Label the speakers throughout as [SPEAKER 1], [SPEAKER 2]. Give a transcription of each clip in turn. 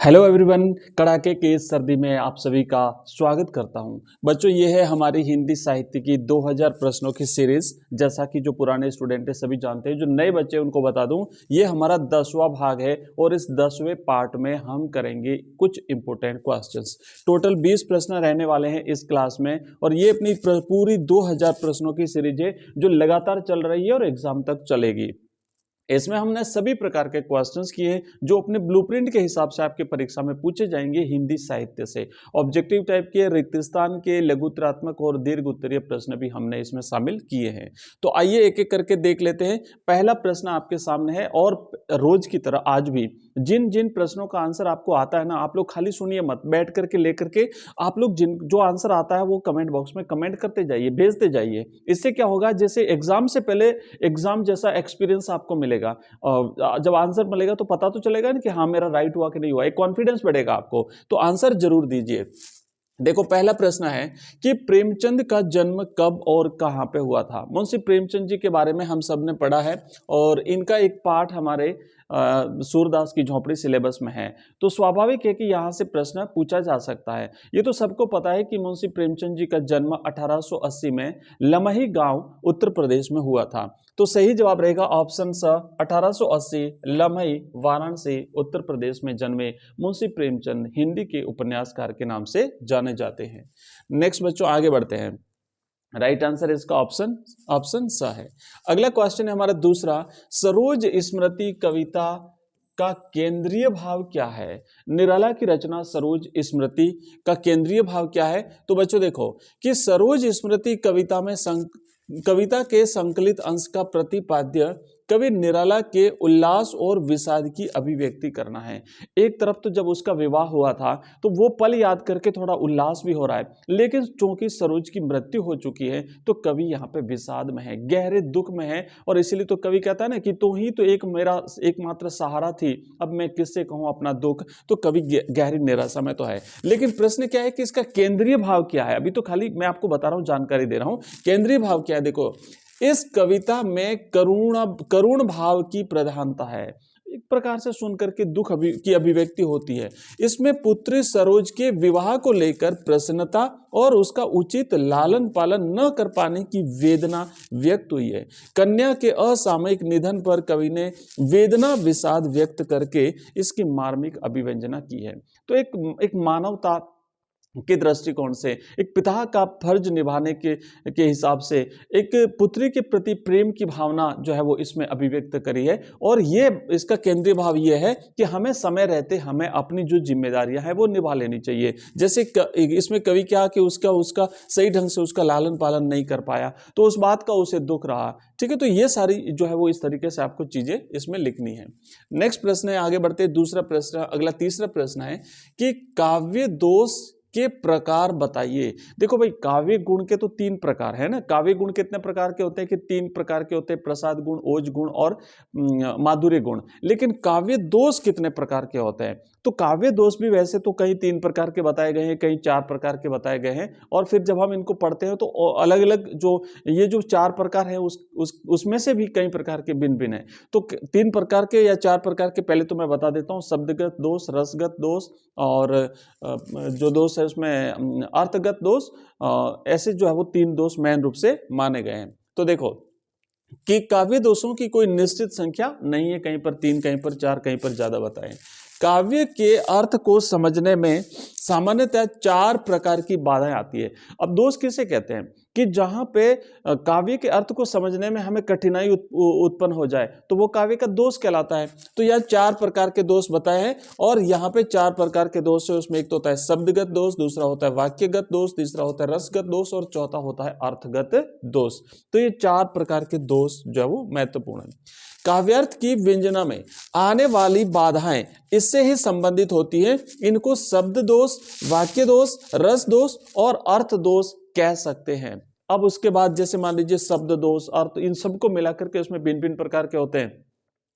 [SPEAKER 1] Hello everyone. कड़ाके की इस सर्दी में आप सभी का स्वागत करता हूं। बच्चों, ये है हमारी हिंदी साहित्य की 2000 प्रश्नों की सीरीज। जैसा कि जो पुराने स्टूडेंट है सभी जानते हैं, जो नए बच्चे उनको बता दूं, ये हमारा 10वां भाग है और इस 10वें पार्ट में हम करेंगे कुछ इंपॉर्टेंट क्वेश्चंस। टोटल 20 प्रश्न रहने वाले हैं इस क्लास में और ये अपनी पूरी 2000 प्रश्नों की सीरीज है जो लगातार चल रही है और एग्जाम तक चलेगी। इसमें हमने सभी प्रकार के क्वेश्चंस किए जो अपने ब्लूप्रिंट के हिसाब से आपके परीक्षा में पूछे जाएंगे हिंदी साहित्य से। ऑब्जेक्टिव टाइप के, रिक्त स्थान के, लघुत्तरात्मक और दीर्घ उत्तरीय प्रश्न भी हमने इसमें शामिल किए हैं। तो आइए एक एक करके देख लेते हैं। पहला प्रश्न आपके सामने है और रोज की तरह आज भी जिन जिन प्रश्नों का आंसर आपको आता है ना, आप लोग खाली सुनिए मत, बैठ करके लेकर के आप लोग जिन जो आंसर आता है वो कमेंट बॉक्स में कमेंट करते जाइए, भेजते जाइए। इससे क्या होगा, जैसे एग्जाम से पहले एग्जाम जैसा एक्सपीरियंस आपको मिलेगा। जब आंसर मिलेगा तो पता तो चलेगा ना कि हाँ मेरा राइट हुआ कि नहीं हुआ, एक कॉन्फिडेंस बढ़ेगा आपको। तो आंसर जरूर दीजिए। देखो, पहला प्रश्न है कि प्रेमचंद का जन्म कब और कहां पे हुआ था। मुंशी प्रेमचंद जी के बारे में हम सब ने पढ़ा है और इनका एक पाठ हमारे सूरदास की झोपड़ी सिलेबस में है। तो स्वाभाविक है कि यहां से प्रश्न पूछा जा सकता है। ये तो सबको पता है कि मुंशी प्रेमचंद जी का जन्म 1880 में लमही गांव उत्तर प्रदेश में हुआ था। तो सही जवाब रहेगा ऑप्शन स, 1880 लमही वाराणसी उत्तर प्रदेश में जन्मे मुंशी प्रेमचंद हिंदी के उपन्यासकार के नाम से जाने जाते हैं। नेक्स्ट बच्चों आगे बढ़ते हैं। राइट आंसर इसका ऑप्शन ऑप्शन स है। अगला क्वेश्चन है हमारा दूसरा, सरोज स्मृति कविता का केंद्रीय भाव क्या है। निराला की रचना सरोज स्मृति का केंद्रीय भाव क्या है। तो बच्चों देखो कि सरोज स्मृति कविता में कविता के संकलित अंश का प्रतिपाद्य कवि निराला के उल्लास और विषाद की अभिव्यक्ति करना है। एक तरफ तो जब उसका विवाह हुआ था तो वो पल याद करके थोड़ा उल्लास भी हो रहा है, लेकिन चूंकि सरोज की मृत्यु हो चुकी है तो कवि यहाँ पे विषाद में है, गहरे दुख में है। और इसीलिए तो कवि कहता है ना कि तू ही तो एक मेरा एकमात्र सहारा थी, अब मैं किससे कहूं अपना दुख। तो कवि गहरी निराशा में तो है। लेकिन प्रश्न क्या है कि इसका केंद्रीय भाव क्या है। अभी तो खाली मैं आपको बता रहा हूं, जानकारी दे रहा हूं। केंद्रीय भाव क्या है, देखो इस कविता में करुण भाव की प्रधानता है। एक प्रकार से सुनकर के दुख की अभिव्यक्ति होती है। इसमें पुत्री सरोज के विवाह को लेकर प्रसन्नता और उसका उचित लालन पालन न कर पाने की वेदना व्यक्त हुई है। कन्या के असामयिक निधन पर कवि ने वेदना विषाद व्यक्त करके इसकी मार्मिक अभिव्यंजना की है। तो एक मानवता के दृष्टिकोण से, एक पिता का फर्ज निभाने के हिसाब से एक पुत्री के प्रति प्रेम की भावना जो है वो इसमें अभिव्यक्त करी है। और ये इसका केंद्रीय भाव ये है कि हमें समय रहते हमें अपनी जो जिम्मेदारियां हैं वो निभा लेनी चाहिए। जैसे इसमें कवि क्या कि उसका उसका सही ढंग से उसका लालन पालन नहीं कर पाया तो उस बात का उसे दुख रहा। ठीक है, तो ये सारी जो है वो इस तरीके से आपको चीजें इसमें लिखनी है। नेक्स्ट प्रश्न है, आगे बढ़ते दूसरा प्रश्न, अगला तीसरा प्रश्न है कि काव्य दोष के प्रकार बताइए। देखो भाई, काव्य गुण के तो 3 प्रकार है ना। काव्य गुण कितने प्रकार के होते हैं कि 3 प्रकार के होते हैं, प्रसाद गुण, ओज गुण और माधुर्य गुण। लेकिन काव्य दोष कितने प्रकार के होते हैं। तो काव्य दोष भी वैसे तो कहीं 3 प्रकार के बताए गए हैं, कहीं 4 प्रकार के बताए गए हैं। और फिर जब हम इनको पढ़ते हैं तो अलग अलग जो 4 प्रकार है उसमें से भी कई प्रकार के भिन्न भिन्न है। तो 3 प्रकार के या 4 प्रकार के पहले तो मैं बता देता हूँ। शब्दगत दोष, रसगत दोष और जो दोष है उसमें अर्थगत दोष। ऐसे जो है वो 3 दोष मेन रूप से माने गए हैं। तो देखो कि काव्य दोषों की कोई निश्चित संख्या नहीं है, कहीं पर 3, कहीं पर 4, कहीं पर ज्यादा बताएं। काव्य के अर्थ को समझने में सामान्यतः 4 प्रकार की बाधाएं आती है। अब दोष किसे कहते हैं कि जहां पे काव्य के अर्थ को समझने में हमें कठिनाई उत्पन्न हो जाए तो वो काव्य का दोष कहलाता है। तो यह 4 प्रकार के दोष बताए हैं और यहाँ पे 4 प्रकार के दोष है। उसमें एक तो होता है शब्दगत दोष, दूसरा होता है वाक्यगत दोष, तीसरा होता है रसगत दोष और चौथा होता है अर्थगत दोष। तो ये 4 प्रकार के दोष जो है वो महत्वपूर्ण है। काव्यार्थ की व्यंजना में आने वाली बाधाएं इससे ही संबंधित होती है। इनको शब्द दोष, वाक्य दोष, रस दोष और अर्थ दोष कह सकते हैं। अब उसके बाद जैसे मान लीजिए शब्द दोष, अर्थ, इन सबको मिलाकर के उसमें भिन्न भिन्न प्रकार के होते हैं।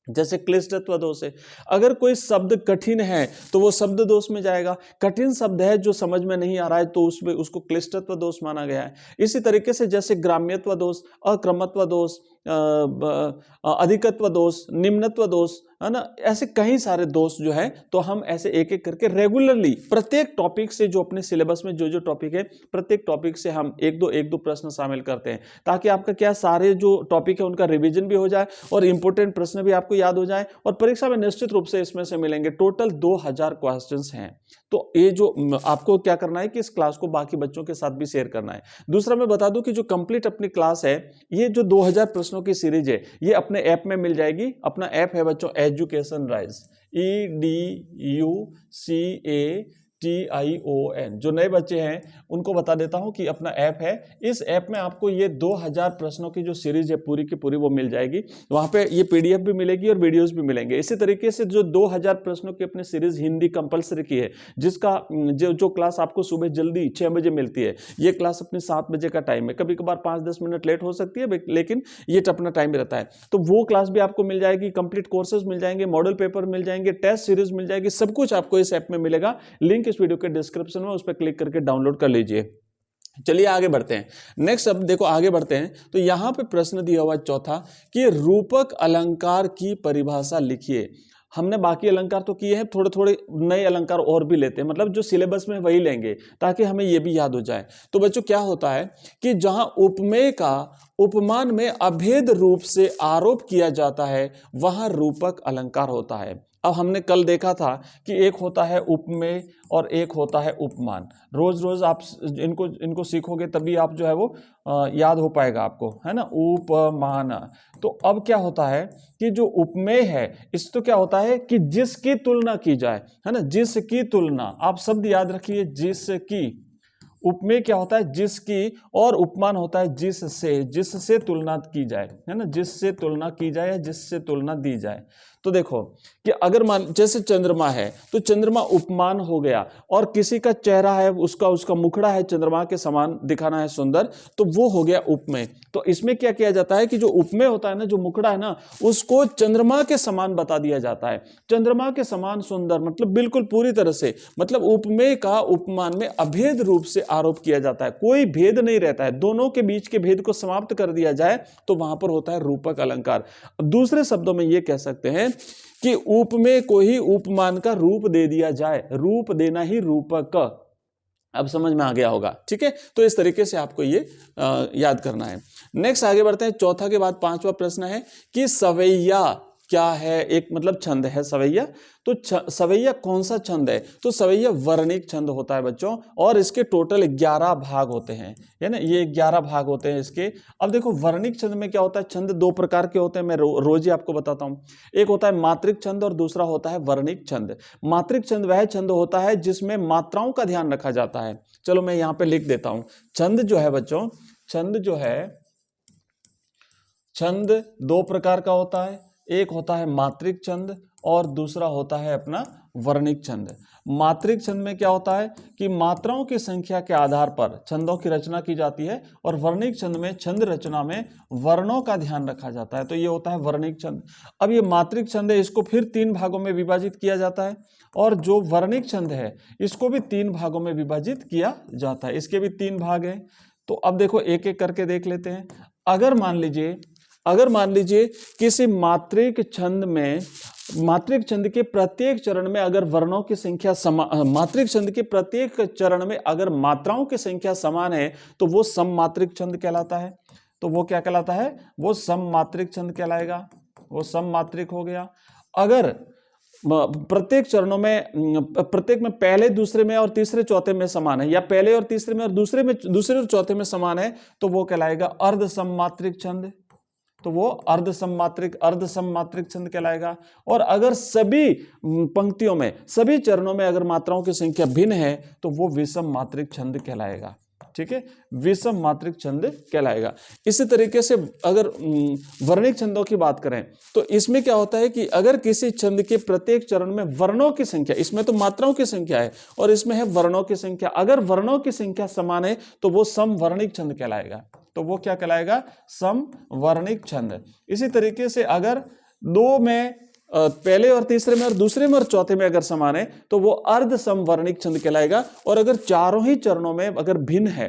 [SPEAKER 1] जैसे क्लिष्टत्व दोष है, अगर कोई शब्द कठिन है तो वो शब्द दोष में जाएगा। कठिन शब्द है जो समझ में नहीं आ रहा है तो उसमें उसको क्लिष्टत्व दोष माना गया है। इसी तरीके से जैसे ग्राम्यत्व दोष, अक्रमत्व दोष, अधिकत्व दोष, निम्नत्व दोष, है ना, ऐसे कई सारे दोष जो है, तो हम ऐसे एक एक करके रेगुलरली प्रत्येक टॉपिक से, जो अपने सिलेबस में जो जो टॉपिक है, प्रत्येक टॉपिक से हम एक दो प्रश्न शामिल करते हैं, ताकि आपका क्या सारे जो टॉपिक है उनका रिवीजन भी हो जाए और इंपॉर्टेंट प्रश्न भी आपको याद हो जाए, और परीक्षा में निश्चित रूप से इसमें से मिलेंगे। टोटल 2000 क्वेश्चंस हैं। तो ये जो आपको क्या करना है कि इस क्लास को बाकी बच्चों के साथ भी शेयर करना है। दूसरा मैं बता दूं कि जो कंप्लीट अपनी क्लास है, ये जो 2000 प्रश्नों की सीरीज है, ये अपने ऐप में मिल जाएगी। अपना ऐप है बच्चों एजुकेशन राइज, EDUCATION। जो नए बच्चे हैं उनको बता देता हूं कि अपना ऐप है, इस ऐप में आपको ये 2000 प्रश्नों की जो सीरीज है पूरी की पूरी वो मिल जाएगी। वहां पे ये PDF भी मिलेगी और वीडियोस भी मिलेंगे। इसी तरीके से जो 2000 प्रश्नों की अपनी सीरीज हिंदी कंपलसरी की है, जिसका जो क्लास आपको सुबह जल्दी 6 बजे मिलती है, ये क्लास अपनी 7 बजे का टाइम है। कभी कभार 5-10 मिनट लेट हो सकती है, लेकिन ये अपना टाइम रहता है। तो वो क्लास भी आपको मिल जाएगी, कंप्लीट कोर्सेज मिल जाएंगे, मॉडल पेपर मिल जाएंगे, टेस्ट सीरीज मिल जाएगी, सब कुछ आपको इस ऐप में मिलेगा। लिंक इस वीडियो के डिस्क्रिप्शन में, उस पर क्लिक करके डाउनलोड कर लीजिए। चलिए आगे बढ़ते हैं। नेक्स्ट अब देखो आगे बढ़ते हैं, तो यहां पे प्रश्न दिया हुआ चौथा कि रूपक अलंकार की परिभाषा लिखिए। हमने बाकी अलंकार तो किए हैं, थोड़े थोड़े नए अलंकार और भी लेते हैं, मतलब जो सिलेबस में वही लेंगे ताकि हमें ये भी याद हो जाए। तो बच्चों क्या होता है कि जहां उपमेय का उपमान में अभेद रूप से आरोप किया जाता है, वहां रूपक अलंकार होता है। अब हमने कल देखा था कि एक होता है उपमेय और एक होता है उपमान। रोज रोज आप इनको सीखोगे तभी आप जो है वो याद हो पाएगा आपको, है ना, उपमान। तो अब क्या होता है कि जो उपमेय है, इस तो क्या होता है कि जिसकी तुलना की जाए, है ना, जिसकी तुलना, आप शब्द याद रखिए, जिसकी। उपमेय क्या होता है, जिसकी, और उपमान होता है जिससे, जिससे तुलना की जाए, है ना, जिससे तुलना की जाए या जिससे तुलना दी जाए। तो देखो कि अगर मान जैसे चंद्रमा है, तो चंद्रमा उपमान हो गया, और किसी का चेहरा है, उसका मुखड़ा है चंद्रमा के समान दिखाना है सुंदर, तो वो हो गया उपमेय। तो इसमें क्या किया जाता है कि जो उपमेय होता है ना, जो मुखड़ा है ना, उसको चंद्रमा के समान बता दिया जाता है। चंद्रमा के समान सुंदर मतलब बिल्कुल पूरी तरह से, मतलब उपमेय का उपमान में अभेद रूप से आरोप किया जाता है, कोई भेद नहीं रहता है, दोनों के बीच के भेद को समाप्त कर दिया जाए, तो वहां पर होता है रूपक अलंकार। दूसरे शब्दों में यह कह सकते हैं कि उपमेय को ही उपमान का रूप दे दिया जाए, रूप देना ही रूपक। अब समझ में आ गया होगा, ठीक है। तो इस तरीके से आपको ये याद करना है। नेक्स्ट आगे बढ़ते हैं। चौथा के बाद पांचवा प्रश्न है कि सवैया क्या है। एक मतलब छंद है सवैया। तो सवैया कौन सा छंद है, तो सवैया वर्णिक छंद होता है बच्चों, और इसके टोटल 11 भाग होते हैं, है ना, ये 11 भाग होते हैं इसके। अब देखो वर्णिक छंद में क्या होता है, छंद दो प्रकार के होते हैं, मैं रोज ही आपको बताता हूं। एक होता है मात्रिक छंद और दूसरा होता है वर्णिक छंद। मात्रिक छंद वह छंद होता है जिसमें मात्राओं का ध्यान रखा जाता है। चलो मैं यहां पर लिख देता हूं। छंद जो है बच्चों, छंद जो है, छंद दो प्रकार का होता है, एक होता है मात्रिक छंद और दूसरा होता है अपना वर्णिक छंद। मात्रिक छंद में क्या होता है कि मात्राओं की संख्या के आधार पर छंदों की रचना की जाती है, और वर्णिक छंद में छंद रचना में वर्णों का ध्यान रखा जाता है, तो ये होता है वर्णिक छंद। अब ये मात्रिक छंद है, इसको फिर 3 भागों में विभाजित किया जाता है, और जो वर्णिक छंद है इसको भी 3 भागों में विभाजित किया जाता है, इसके भी 3 भाग हैं। तो अब देखो एक एक करके देख लेते हैं। अगर मान लीजिए किसी मात्रिक छंद में, मात्रिक छंद के प्रत्येक चरण में अगर वर्णों की संख्या मात्रिक छंद के प्रत्येक चरण में अगर मात्राओं की संख्या समान है, तो वो सममात्रिक छंद कहलाता है। तो वो क्या कहलाता है, वो सममात्रिक छंद कहलाएगा, वो सममात्रिक हो गया। अगर प्रत्येक चरणों में, प्रत्येक में पहले दूसरे में और तीसरे चौथे में समान है, या पहले और तीसरे में और दूसरे और चौथे में समान है, तो वो कहलाएगा अर्ध सममात्रिक छंद। तो वो अर्ध सममात्रिक छंद कहलाएगा। और अगर सभी पंक्तियों में, सभी चरणों में अगर मात्राओं की संख्या भिन्न है, तो वो विषम मात्रिक छंद कहलाएगा, ठीक है, विषम मात्रिक छंद कहलाएगा। इसी तरीके से अगर वर्णिक छंदों की बात करें, तो इसमें क्या होता है कि अगर किसी छंद के प्रत्येक चरण में वर्णों की संख्या, इसमें तो मात्राओं की संख्या है और इसमें है वर्णों की संख्या, अगर वर्णों की संख्या समान है, तो वो समवर्णिक छंद कहलाएगा। तो वो क्या कहलाएगा, समवर्णिक छंद। इसी तरीके से अगर दो में, पहले और तीसरे में और दूसरे में और चौथे में अगर समान है, तो वो अर्ध समवर्णिक छंद कहलाएगा। और अगर चारों ही चरणों में अगर भिन्न है,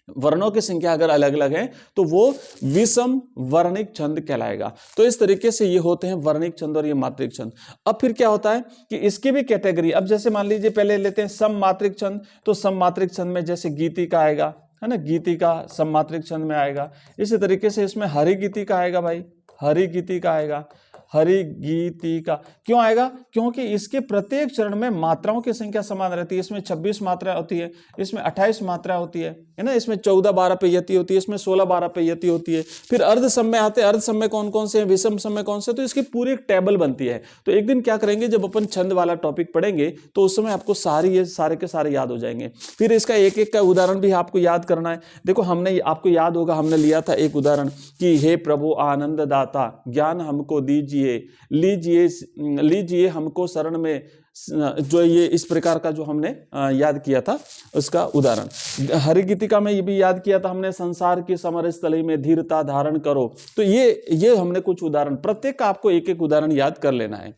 [SPEAKER 1] वर्णों की संख्या अगर अलग अलग है तो वो विषम वर्णिक छंद कहलाएगा। तो इस तरीके से ये होते हैं वर्णिक छंद और ये मात्रिक छंद। अब फिर क्या होता है कि इसकी भी कैटेगरी, अब जैसे मान लीजिए पहले लेते हैं सम मात्रिक छंद, तो सम मात्रिक छंद में जैसे गीति का आएगा, है ना, गीति का सम मात्रिक छंद में आएगा। इसी तरीके से इसमें हरि गीति का आएगा भाई, हरि गीति का आएगा, हरि गीति का क्यों आएगा, क्योंकि इसके प्रत्येक चरण में मात्राओं की संख्या समान रहती है। इसमें 26 मात्रा होती है, इसमें 28 मात्रा होती है ना, इसमें 14-12 पे यति होती है, इसमें 16-12 पे यति होती है। फिर अर्ध सम में आते हैं, अर्ध सम में कौन कौन से हैं, विषम सम में कौन से, तो इसकी पूरी एक टेबल बनती है। तो एक दिन क्या करेंगे, जब अपन छंद वाला टॉपिक पढ़ेंगे तो उस समय आपको ये सारे के सारे याद हो जाएंगे। फिर इसका एक एक का उदाहरण भी आपको याद करना है। देखो हमने, आपको याद होगा हमने लिया था एक उदाहरण कि हे प्रभु आनंद दाता ज्ञान हमको दीजिए, लीजिए हमको शरण में, जो ये इस प्रकार का जो हमने याद किया था उसका उदाहरण। हरि गीतिका में ये भी याद किया था हमने, संसार की समर स्थली में धीरता धारण करो। तो ये हमने कुछ उदाहरण, प्रत्येक का आपको एक एक उदाहरण याद कर लेना है।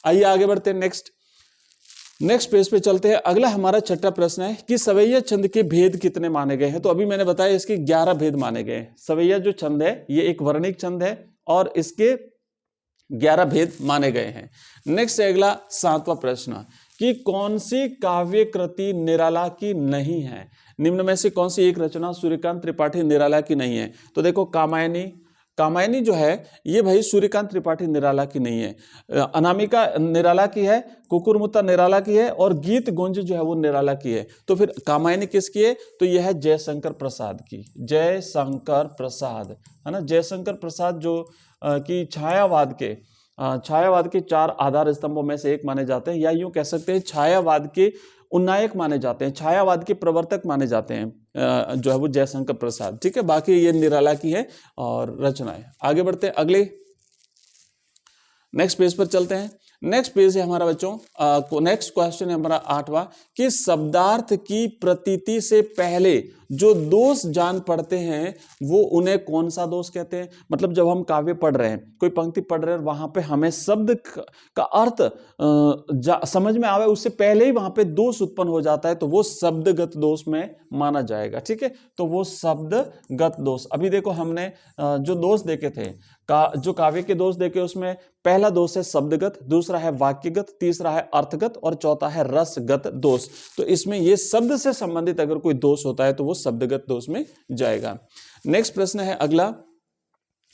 [SPEAKER 1] आइए आगे बढ़ते हैं, नेक्स्ट पेज पे चलते हैं। अगला हमारा छठा प्रश्न है कि सवैया छंद के भेद कितने माने गए हैं। तो अभी मैंने बताया इसके 11 भेद माने गए हैं। सवैया जो छंद है ये एक वर्णिक छंद है और इसके 11 भेद माने गए हैं। नेक्स्ट अगला 7वां प्रश्न कि कौन सी काव्य कृति निराला की नहीं है। निम्न में से कौन सी एक रचना सूर्यकांत त्रिपाठी निराला की नहीं है। तो देखो कामायनी जो है ये भाई सूर्यकांत त्रिपाठी निराला की नहीं है, अनामिका निराला की है, कुकुरमुत्ता निराला की है और गीत गुंज जो है वो निराला की है। तो फिर कामायनी किसकी है, तो यह है जयशंकर प्रसाद की, जयशंकर प्रसाद, है ना, जयशंकर प्रसाद जो कि छायावाद के 4 आधार स्तंभों में से एक माने जाते हैं, या यूं कह सकते हैं छायावाद के उन्नायक माने जाते हैं, छायावाद के प्रवर्तक माने जाते हैं, जो है वो जयशंकर प्रसाद। ठीक है, बाकी ये निराला की है और रचनाएं। आगे बढ़ते हैं, अगले नेक्स्ट पेज पर चलते हैं। नेक्स्ट पेज है हमारा बच्चों, नेक्स्ट क्वेश्चन है हमारा 8वां कि शब्दार्थ की प्रतीति से पहले जो दोष जान पड़ते हैं वो उन्हें कौन सा दोष कहते हैं। मतलब जब हम काव्य पढ़ रहे हैं, कोई पंक्ति पढ़ रहे हैं, वहां पे हमें शब्द का अर्थ समझ में आवे उससे पहले ही वहां पे दोष उत्पन्न हो जाता है, तो वो शब्दगत दोष में माना जाएगा। ठीक है, तो वो शब्दगत दोष। अभी देखो हमने जो दोष देखे थे, जो काव्य के दोष देखे, उसमें पहला दोष है शब्दगत, दूसरा है वाक्यगत, तीसरा है अर्थगत और चौथा है रसगत दोष। तो इसमें ये शब्द से संबंधित अगर कोई दोष होता है तो वो शब्दगत दोष में जाएगा। नेक्स्ट प्रश्न है अगला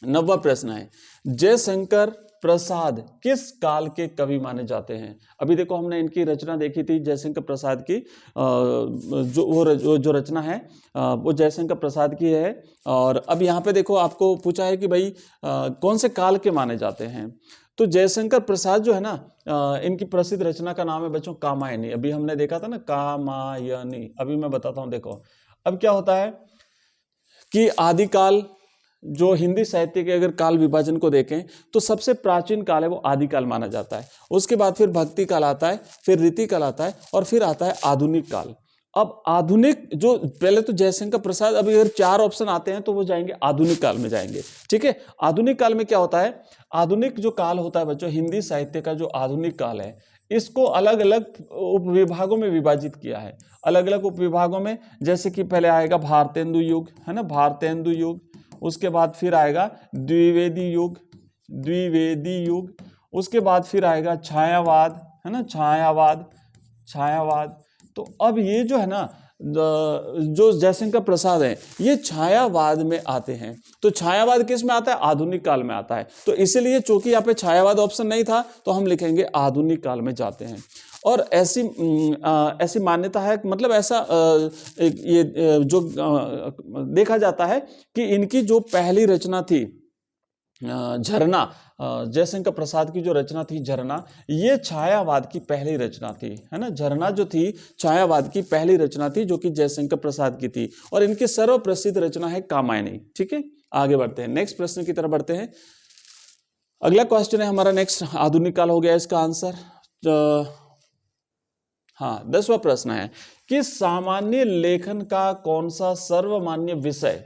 [SPEAKER 1] 9वां प्रश्न है जयशंकर प्रसाद किस काल के कवि माने जाते हैं। अभी देखो हमने इनकी रचना देखी थी जयशंकर प्रसाद की, जो रचना है वो जयशंकर प्रसाद की है। और अब यहाँ पे देखो आपको पूछा है कि भाई कौन से काल के माने जाते हैं। तो जयशंकर प्रसाद जो है ना, इनकी प्रसिद्ध रचना का नाम है बच्चों कामायनी। अभी हमने देखा था ना कामायनी, अभी मैं बताता हूँ। देखो अब क्या होता है कि आदिकाल, जो हिंदी साहित्य के अगर काल विभाजन को देखें तो सबसे प्राचीन काल है वो आदिकाल माना जाता है। उसके बाद फिर भक्ति काल आता है, फिर रीति काल आता है और फिर आता है आधुनिक काल। अब आधुनिक जो पहले तो जयशंकर प्रसाद, अभी अगर 4 ऑप्शन आते हैं तो वो जाएंगे आधुनिक काल में जाएंगे। ठीक है, आधुनिक काल में क्या होता है, आधुनिक जो काल होता है बच्चों, हिंदी साहित्य का जो आधुनिक काल है, इसको अलग अलग उपविभागों में विभाजित किया है। अलग अलग उपविभागों में, जैसे कि पहले आएगा भारतेंदु युग, है ना, भारतेंदु युग। उसके बाद फिर आएगा द्विवेदी युग। उसके बाद फिर आएगा छायावाद, है ना, छायावाद। तो अब ये जो है ना, जो जयशंकर प्रसाद है ये छायावाद में आते हैं। तो छायावाद किस में आता है, आधुनिक काल में आता है। तो इसीलिए चूंकि यहाँ पे छायावाद ऑप्शन नहीं था तो हम लिखेंगे आधुनिक काल में जाते हैं। और ऐसी मान्यता है, मतलब ऐसा ये जो देखा जाता है कि इनकी जो पहली रचना थी झरना, जयशंकर प्रसाद की जो रचना थी झरना, ये छायावाद की पहली रचना थी, है ना। झरना जो थी छायावाद की पहली रचना थी जो कि जयशंकर प्रसाद की थी। और इनकी सर्वप्रसिद्ध रचना है कामायनी। ठीक है, आगे बढ़ते हैं, नेक्स्ट प्रश्न की तरफ बढ़ते हैं। अगला क्वेश्चन है हमारा नेक्स्ट, आधुनिक काल हो गया इसका आंसर। हाँ, 10वां प्रश्न है कि सामान्य लेखन का कौन सा सर्वमान्य विषय,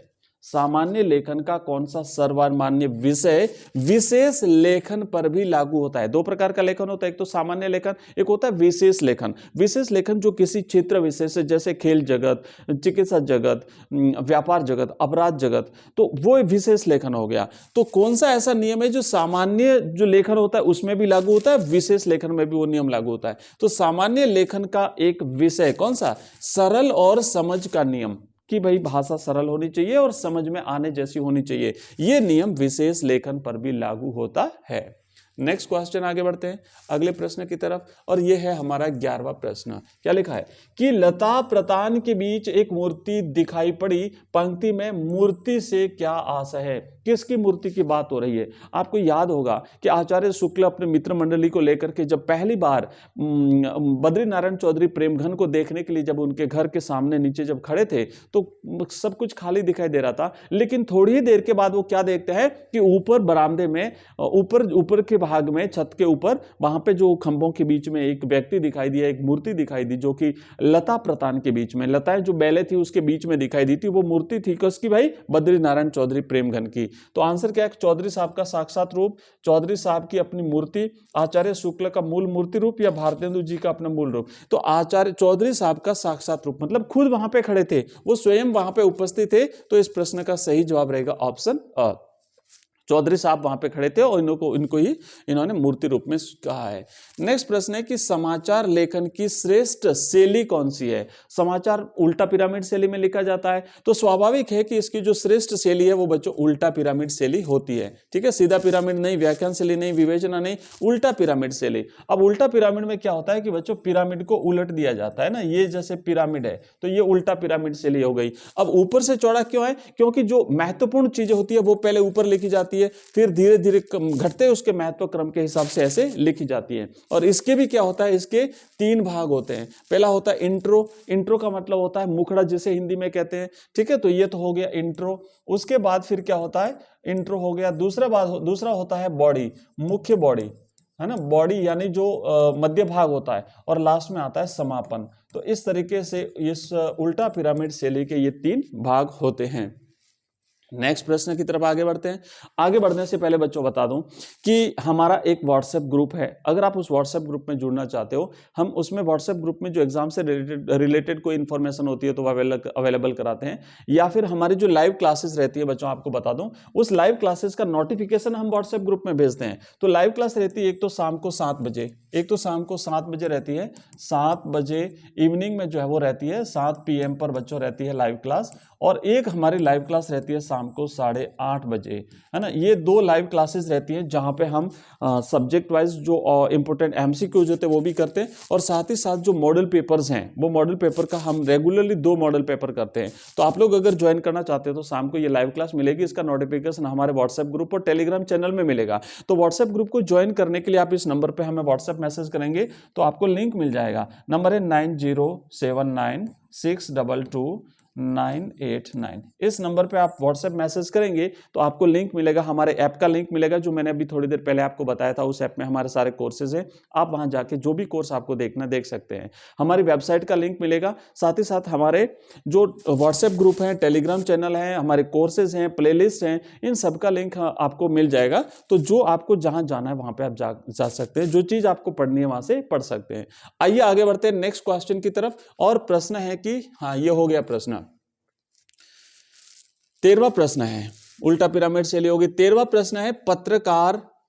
[SPEAKER 1] सामान्य लेखन का कौन सा सर्वमान्य विषय विशेष लेखन पर भी लागू होता है? दो प्रकार का लेखन होता है, एक तो सामान्य लेखन, एक होता है विशेष लेखन। विशेष लेखन जो किसी क्षेत्र विशेष से, जैसे खेल जगत, चिकित्सा जगत, व्यापार जगत, अपराध जगत, तो वो विशेष लेखन हो गया। तो कौन सा ऐसा नियम है जो सामान्य जो लेखन होता है उसमें भी लागू होता है, विशेष लेखन में भी वो नियम लागू होता है? तो सामान्य लेखन का एक विषय कौन सा? सरल और समझ का नियम, कि भाई भाषा सरल होनी चाहिए और समझ में आने जैसी होनी चाहिए। यह नियम विशेष लेखन पर भी लागू होता है। नेक्स्ट क्वेश्चन, आगे बढ़ते हैं अगले प्रश्न की तरफ, और यह है हमारा 11वां प्रश्न। क्या लिखा है कि लता प्रतान के बीच एक मूर्ति दिखाई पड़ी, पंक्ति में मूर्ति से क्या आशय है? किसकी मूर्ति की बात हो रही है? आपको याद होगा कि आचार्य शुक्ल अपने मित्र मंडली को लेकर के जब पहली बार बद्रीनारायण चौधरी प्रेमघन को देखने के लिए जब उनके घर के सामने नीचे जब खड़े थे तो सब कुछ खाली दिखाई दे रहा था, लेकिन थोड़ी ही देर के बाद वो क्या देखते हैं कि ऊपर बरामदे में, ऊपर के भाग में, छत के ऊपर, वहां पे जो खंभों के बीच में एक व्यक्ति दिखाई दिया, एक मूर्ति दिखाई दी, जो कि लता प्रतान के बीच में, लताएं जो बेले थी उसके बीच में दिखाई दी थी। वो मूर्ति थी किसकी भाई? बद्रीनारायण चौधरी प्रेमघन की। तो आंसर क्या है? चौधरी साहब का साक्षात रूप, चौधरी साहब की अपनी मूर्ति, आचार्य शुक्ल का मूल मूर्ति रूप, या भारतेंदु जी का अपना मूल रूप? तो आचार्य चौधरी साहब का साक्षात रूप, मतलब खुद वहां पे खड़े थे, वो स्वयं वहां पे उपस्थित थे। तो इस प्रश्न का सही जवाब रहेगा ऑप्शन अ। चौधरी साहब वहां पे खड़े थे और इनको ही इन्होंने मूर्ति रूप में कहा है। नेक्स्ट प्रश्न है कि समाचार लेखन की श्रेष्ठ शैली कौन सी है? समाचार उल्टा पिरामिड शैली में लिखा जाता है, तो स्वाभाविक है कि इसकी जो श्रेष्ठ शैली है वो बच्चों उल्टा पिरामिड शैली होती है। ठीक है, सीधा पिरामिड नहीं, व्याख्यान शैली नहीं, विवेचना नहीं, उल्टा पिरामिड शैली। अब उल्टा पिरामिड में क्या होता है कि बच्चों पिरामिड को उलट दिया जाता है ना, ये जैसे पिरामिड है तो ये उल्टा पिरामिड शैली हो गई। अब ऊपर से चौड़ा क्यों है? क्योंकि जो महत्वपूर्ण चीजें होती है वो पहले ऊपर लिखी जाती है, फिर धीरे धीरे घटते उसके महत्व क्रम के हिसाब से ऐसे लिखी जाती है। और इसके भी क्या होता है, इसके 3 भाग होते हैं। पहला होता है इंट्रो, इंट्रो का मतलब होता है मुखड़ा जिसे हिंदी में कहते हैं। ठीक है, तो ये तो हो गया इंट्रो। उसके बाद फिर क्या होता है? इंट्रो हो गया। दूसरा होता है बॉडी, मुख्य बॉडी है ना, बॉडी यानी जो मध्य भाग होता है, और लास्ट में आता है समापन। तो इस तरीके से इस उल्टा पिरामिड शैली के ये 3 भाग होते हैं। नेक्स्ट प्रश्न की तरफ आगे बढ़ते हैं। आगे बढ़ने से पहले बच्चों बता दूं कि हमारा एक व्हाट्सएप ग्रुप है। अगर आप उस व्हाट्सएप ग्रुप में जुड़ना चाहते हो, हम उसमें व्हाट्सएप ग्रुप में जो एग्जाम से रिलेटेड कोई इन्फॉर्मेशन होती है तो अवेलेबल कराते हैं, या फिर हमारी जो लाइव क्लासेस रहती है बच्चों, आपको बता दूं उस लाइव क्लासेस का नोटिफिकेशन हम व्हाट्सएप ग्रुप में भेजते हैं। तो लाइव क्लास रहती है एक तो शाम को 7 बजे, एक तो शाम को 7 बजे रहती है, 7 बजे इवनिंग में जो है वो रहती है, 7 PM पर बच्चों रहती है लाइव क्लास, और एक हमारी लाइव क्लास रहती है शाम को 8:30 बजे, है ना। ये 2 लाइव क्लासेस रहती हैं जहां पे हम सब्जेक्ट वाइज जो इंपॉर्टेंट MCQs होते हैं वो भी करते हैं, और साथ ही साथ जो मॉडल पेपर्स हैं वो मॉडल पेपर का हम रेगुलरली 2 मॉडल पेपर करते हैं। तो आप लोग अगर ज्वाइन करना चाहते हो तो शाम को ये लाइव क्लास मिलेगी, इसका नोटिफिकेशन हमारे व्हाट्सएप ग्रुप और टेलीग्राम चैनल में मिलेगा। तो व्हाट्सएप ग्रुप को ज्वाइन करने के लिए आप इस नंबर पर हमें व्हाट्सएप मैसेज करेंगे तो आपको लिंक मिल जाएगा। नंबर है 9079622989। इस नंबर पे आप व्हाट्सएप मैसेज करेंगे तो आपको लिंक मिलेगा, हमारे ऐप का लिंक मिलेगा, जो मैंने अभी थोड़ी देर पहले आपको बताया था। उस ऐप में हमारे सारे कोर्सेज हैं, आप वहां जाके जो भी कोर्स आपको देखना देख सकते हैं। हमारी वेबसाइट का लिंक मिलेगा, साथ ही साथ हमारे जो व्हाट्सएप ग्रुप हैं, टेलीग्राम चैनल हैं, हमारे कोर्सेज हैं, प्लेलिस्ट हैं, इन सब का लिंक आपको मिल जाएगा। तो जो आपको जहां जाना है वहां पे आप जा सकते हैं, जो चीज आपको पढ़नी है वहां से पढ़ सकते हैं। आइए आगे बढ़ते हैं नेक्स्ट क्वेश्चन की तरफ। और प्रश्न है कि हाँ, ये हो गया प्रश्न। 13वां प्रश्न है, उल्टा पिरामिड शैली होगी। 13वां प्रश्न है,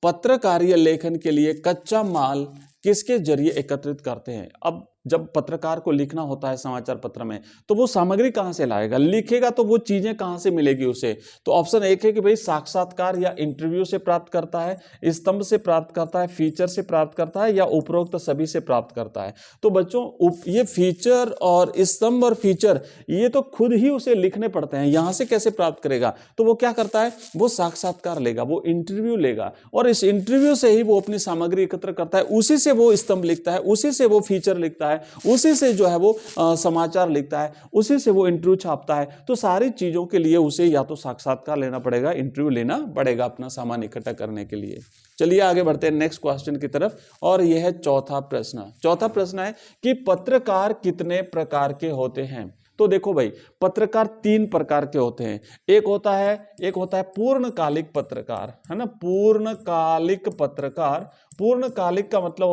[SPEAKER 1] पत्रकारीय लेखन के लिए कच्चा माल किसके जरिए एकत्रित करते हैं? अब जब पत्रकार को लिखना होता है समाचार पत्र में तो वो सामग्री कहां से लाएगा, लिखेगा तो वो चीजें कहां से मिलेगी उसे? तो ऑप्शन 1 है कि भाई साक्षात्कार या इंटरव्यू से प्राप्त करता है, स्तंभ से प्राप्त करता है, फीचर से प्राप्त करता है, या उपरोक्त सभी से प्राप्त करता है। तो बच्चों ये फीचर और स्तंभ और फीचर ये तो खुद ही उसे लिखने पड़ते हैं, यहां से कैसे प्राप्त करेगा? तो वो क्या करता है, वो साक्षात्कार लेगा, वो इंटरव्यू लेगा, और इस इंटरव्यू से ही वो अपनी सामग्री एकत्र करता है, उसी से वो स्तंभ लिखता है, उसी से वो फीचर लिखता है, उसी से जो है वो समाचार लिखता है, उसी से वो इंटरव्यू छापता है। तो सारी चीजों के लिए उसे या तो साक्षात्कार लेना पड़ेगा, इंटरव्यू लेना पड़ेगा अपना सामान इकट्ठा करने के लिए। चलिए आगे बढ़ते हैं नेक्स्ट क्वेश्चन की तरफ, और यह है चौथा प्रश्न। चौथा प्रश्न है कि पत्रकार कितने प्रकार के होते हैं? तो देखो भाई, पत्रकार 3 प्रकार के होते हैं। एक होता है पूर्णकालिक पत्रकार, है ना, पूर्णकालिक पत्रकार। पूर्णकालिक का मतलब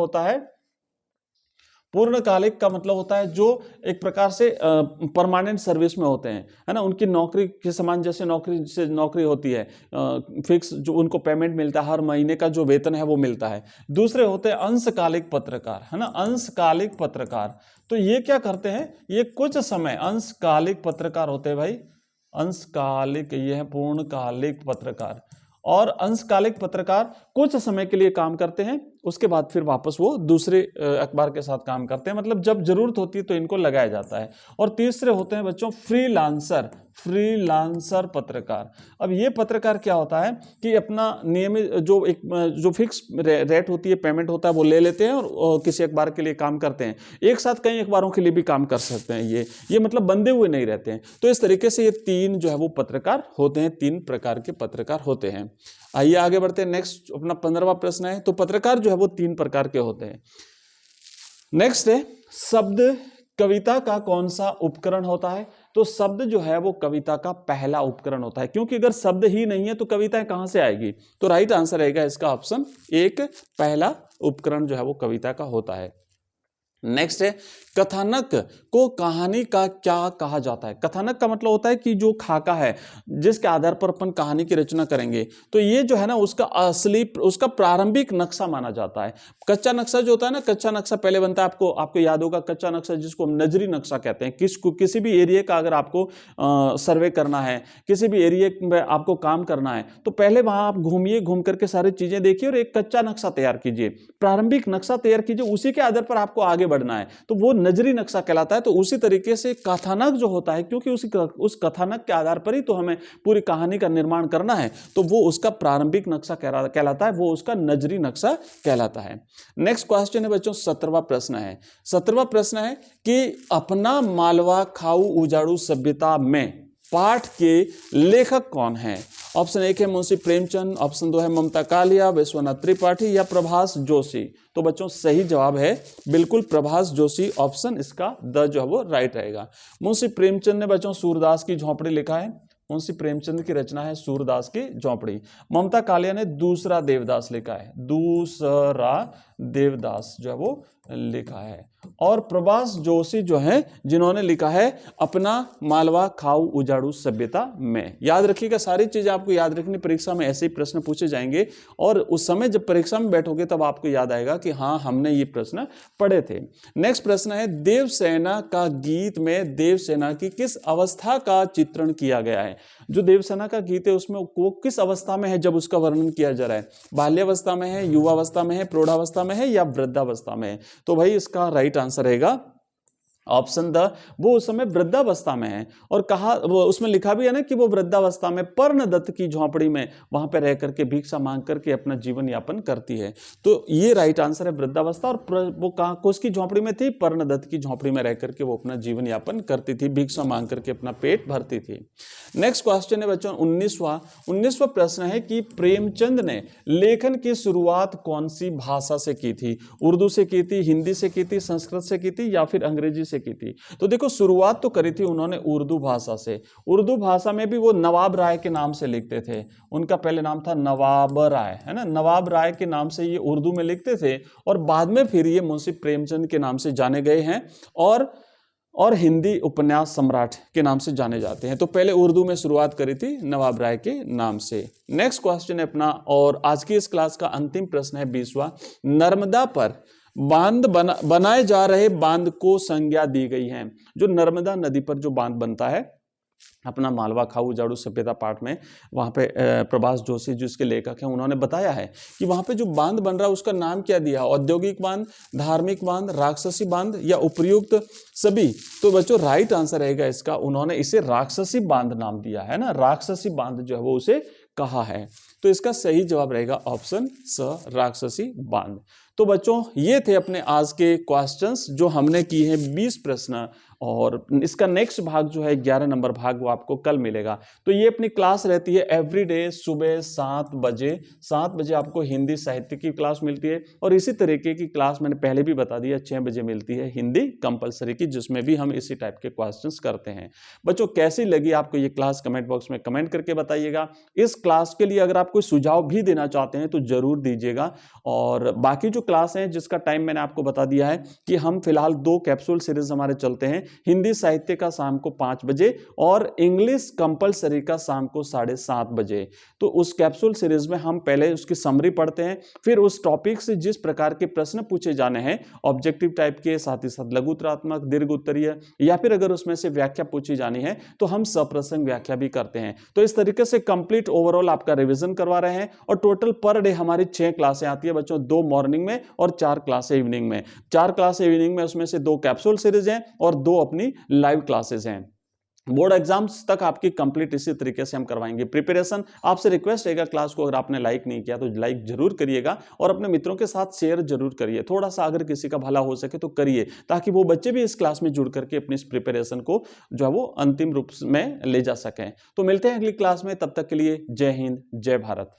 [SPEAKER 1] होता है जो एक प्रकार से परमानेंट सर्विस में होते हैं, है ना, उनकी नौकरी के समान, जैसे नौकरी होती है, फिक्स जो उनको पेमेंट मिलता है, हर महीने का जो वेतन है वो मिलता है। दूसरे होते हैं अंशकालिक पत्रकार, है ना, अंशकालिक पत्रकार। तो ये क्या करते हैं, ये कुछ समय, अंशकालिक पत्रकार होते हैं भाई, अंशकालिक, ये है पूर्णकालिक पत्रकार। और अंशकालिक पत्रकार कुछ समय के लिए काम करते हैं, उसके बाद फिर वापस वो दूसरे अखबार के साथ काम करते हैं, मतलब जब जरूरत होती है तो इनको लगाया जाता है। और तीसरे होते हैं बच्चों फ्रीलांसर पत्रकार। अब ये पत्रकार क्या होता है कि अपना नियमित जो फिक्स रेट होती है, पेमेंट होता है, वो ले लेते हैं और किसी अखबार के लिए काम करते हैं। एक साथ कई अखबारों के लिए भी काम कर सकते हैं, ये मतलब बंधे हुए नहीं रहते हैं। तो इस तरीके से ये 3 जो है वो पत्रकार होते हैं, 3 प्रकार के पत्रकार होते हैं। आइए आगे बढ़ते हैं। नेक्स्ट अपना 15वां प्रश्न है। तो पत्रकार जो है वो 3 प्रकार के होते हैं। नेक्स्ट है, शब्द कविता का कौन सा उपकरण होता है? तो शब्द जो है वो कविता का पहला उपकरण होता है, क्योंकि अगर शब्द ही नहीं है तो कविताएं कहां से आएगी? तो राइट आंसर रहेगा इसका ऑप्शन 1, पहला उपकरण जो है वो कविता का होता है। नेक्स्ट है, कथानक को कहानी का क्या कहा जाता है? कथानक का मतलब होता है कि जो खाका है, जिसके आधार पर अपन कहानी की रचना करेंगे, तो ये जो है ना उसका प्रारंभिक नक्शा माना जाता है। कच्चा नक्शा जो होता है ना, कच्चा नक्शा पहले बनता है, आपको याद होगा, कच्चा नक्शा जिसको हम नजरी नक्शा कहते हैं। किसी भी एरिया का अगर आपको सर्वे करना है, किसी भी एरिया में आपको काम करना है, तो पहले वहां आप घूम करके सारी चीजें देखिए और एक कच्चा नक्शा तैयार कीजिए, प्रारंभिक नक्शा तैयार कीजिए, उसी के आधार पर आपको आगे बढ़ना है, तो वो नजरी नक्शा कहलाता है। तो उसी तरीके से कथानक जो होता है, क्योंकि उस कथानक के आधार पर ही तो हमें पूरी कहानी का निर्माण करना है, तो वो उसका प्रारंभिक नक्शा कहलाता है, वो उसका नजरी नक्शा कहलाता है। नेक्स्ट क्वेश्चन है बच्चों, 17वां प्रश्न है। 17वां प्रश्न है कि अपना मालवा खाऊ उजाड़ू सभ्यता में पाठ के लेखक कौन है? ऑप्शन 1 है मुंशी प्रेमचंद, ऑप्शन 2 है ममता कालिया, विश्वनाथ त्रिपाठी या प्रभास जोशी। तो बच्चों सही जवाब है बिल्कुल प्रभास जोशी, ऑप्शन इसका द जो है वो राइट रहेगा। मुंशी प्रेमचंद ने बच्चों सूरदास की झोंपड़ी लिखा है, मुंशी प्रेमचंद की रचना है सूरदास की झोंपड़ी। ममता कालिया ने दूसरा देवदास लिखा है, दूसरा देवदास जो है वो लिखा है। और प्रभास जोशी जो है जिन्होंने लिखा है अपना मालवा खाऊ उजाड़ू सभ्यता में। याद रखिएगा, सारी चीजें आपको याद रखनी, परीक्षा में ऐसे ही प्रश्न पूछे जाएंगे और उस समय जब परीक्षा में बैठोगे तब आपको याद आएगा कि हाँ हमने ये प्रश्न पढ़े थे। नेक्स्ट प्रश्न है, देवसेना का गीत में देवसेना की किस अवस्था का चित्रण किया गया है? जो देवसेना का गीत है उसमें वो किस अवस्था में है जब उसका वर्णन किया जा रहा है? बाल्यावस्था में है, युवावस्था में है, प्रौढ़ावस्था में है या वृद्धावस्था में है? तो भाई इसका राइट आंसर रहेगा ऑप्शन द, वो उस समय वृद्धावस्था में है। और कहा वो उसमें लिखा भी है ना कि वो वृद्धावस्था में पर्णदत्त की झोंपड़ी में वहां पर रह करके भिक्षा मांग करके अपना जीवन यापन करती है। तो ये राइट आंसर है वृद्धावस्था। और वो कहाँ उसकी झोंपड़ी में थी? पर्णदत्त की झोंपड़ी में रह करके वो अपना जीवन यापन करती थी, भिक्षा मांग करके अपना पेट भरती थी। नेक्स्ट क्वेश्चन है बच्चों 19वां प्रश्न है कि प्रेमचंद ने लेखन की शुरुआत कौन सी भाषा से की थी? उर्दू से की थी, हिंदी से की थी, संस्कृत से की थी या फिर अंग्रेजी की थी? तो देखो शुरुआत तो करी थी उन्होंने उर्दू भाषा से। उर्दू भाषा में भी वो नवाब राय के नाम से लिखते थे, उनका पहले नाम था नवाब राय, है ना, नवाब राय के नाम से ये उर्दू में लिखते थे और बाद में फिर ये मुंशी प्रेमचंद के नाम से जाने गए हैं और हिंदी उपन्यास सम्राट के नाम से जाने जाते हैं। तो पहले उर्दू में शुरुआत करी थी नवाब राय के नाम से। नेक्स्ट क्वेश्चन है अपना, और आज की इस क्लास का अंतिम प्रश्न है 20वां, नर्मदा पर बांध बनाए जा रहे बांध को संज्ञा दी गई है। जो नर्मदा नदी पर जो बांध बनता है अपना मालवा खाऊ उजाड़ू सभ्यता पाठ में, वहां पे प्रभास जोशी जिसके लेखक हैं उन्होंने बताया है कि वहां पे जो बांध बन रहा है उसका नाम क्या दिया? औद्योगिक बांध, धार्मिक बांध, राक्षसी बांध या उपयुक्त सभी? तो बच्चों राइट आंसर रहेगा इसका, उन्होंने इसे राक्षसी बांध नाम दिया है ना, राक्षसी बांध जो है वो उसे कहा है। तो इसका सही जवाब रहेगा ऑप्शन स, राक्षसी बांध। तो बच्चों ये थे अपने आज के क्वेश्चंस जो हमने किए हैं 20 प्रश्न, और इसका नेक्स्ट भाग जो है 11 नंबर भाग वो आपको कल मिलेगा। तो ये अपनी क्लास रहती है एवरीडे सुबह 7 बजे आपको हिंदी साहित्य की क्लास मिलती है। और इसी तरीके की क्लास मैंने पहले भी बता दिया 6 बजे मिलती है हिंदी कंपलसरी की, जिसमें भी हम इसी टाइप के क्वेश्चंस करते हैं। बच्चों कैसी लगी आपको ये क्लास कमेंट बॉक्स में कमेंट करके बताइएगा। इस क्लास के लिए अगर आप कोई सुझाव भी देना चाहते हैं तो जरूर दीजिएगा। और बाकी जो क्लास है जिसका टाइम मैंने आपको बता दिया है कि हम फिलहाल 2 कैप्सूल सीरीज हमारे चलते हैं, हिंदी साहित्य का शाम को 5 बजे और इंग्लिश कंपलसरी का शाम को 7:30 बजे। तो उस कैप्सूल सीरीज में हम पहले उसकी समरी पढ़ते हैं, फिर उस टॉपिक से जिस प्रकार के प्रश्न पूछे जाने हैं ऑब्जेक्टिव टाइप के, साथ ही साथ लघु उत्तरात्मक, दीर्घ उत्तरीय, या फिर अगर उसमें से व्याख्या पूछी जानी है तो हम सप्रसंग व्याख्या भी करते हैं। तो इस तरीके से कंप्लीट ओवरऑल आपका रिवीजन करवा रहे हैं। और टोटल पर डे हमारी 6 क्लासें आती है बच्चों, 2 मॉर्निंग में और 4 क्लासें इवनिंग में। 4 क्लासें इवनिंग में, उसमें से 2 कैप्सूल सीरीज हैं और 2 अपनी लाइव क्लासेस हैं। बोर्ड एग्जाम्स तक आपकी कंप्लीट इसी तरीके से हम करवाएंगे प्रिपरेशन। आपसे रिक्वेस्ट रहेगा क्लास को अगर आपने लाइक नहीं किया तो लाइक जरूर करिएगा और अपने मित्रों के साथ शेयर जरूर करिए। थोड़ा सा अगर किसी का भला हो सके तो करिए, ताकि वो बच्चे भी इस क्लास में जुड़ करके अपनी इस प्रिपरेशन को जो है वो अंतिम रूप में ले जा सकें। तो मिलते हैं अगली क्लास में, तब तक के लिए जय हिंद, जय भारत।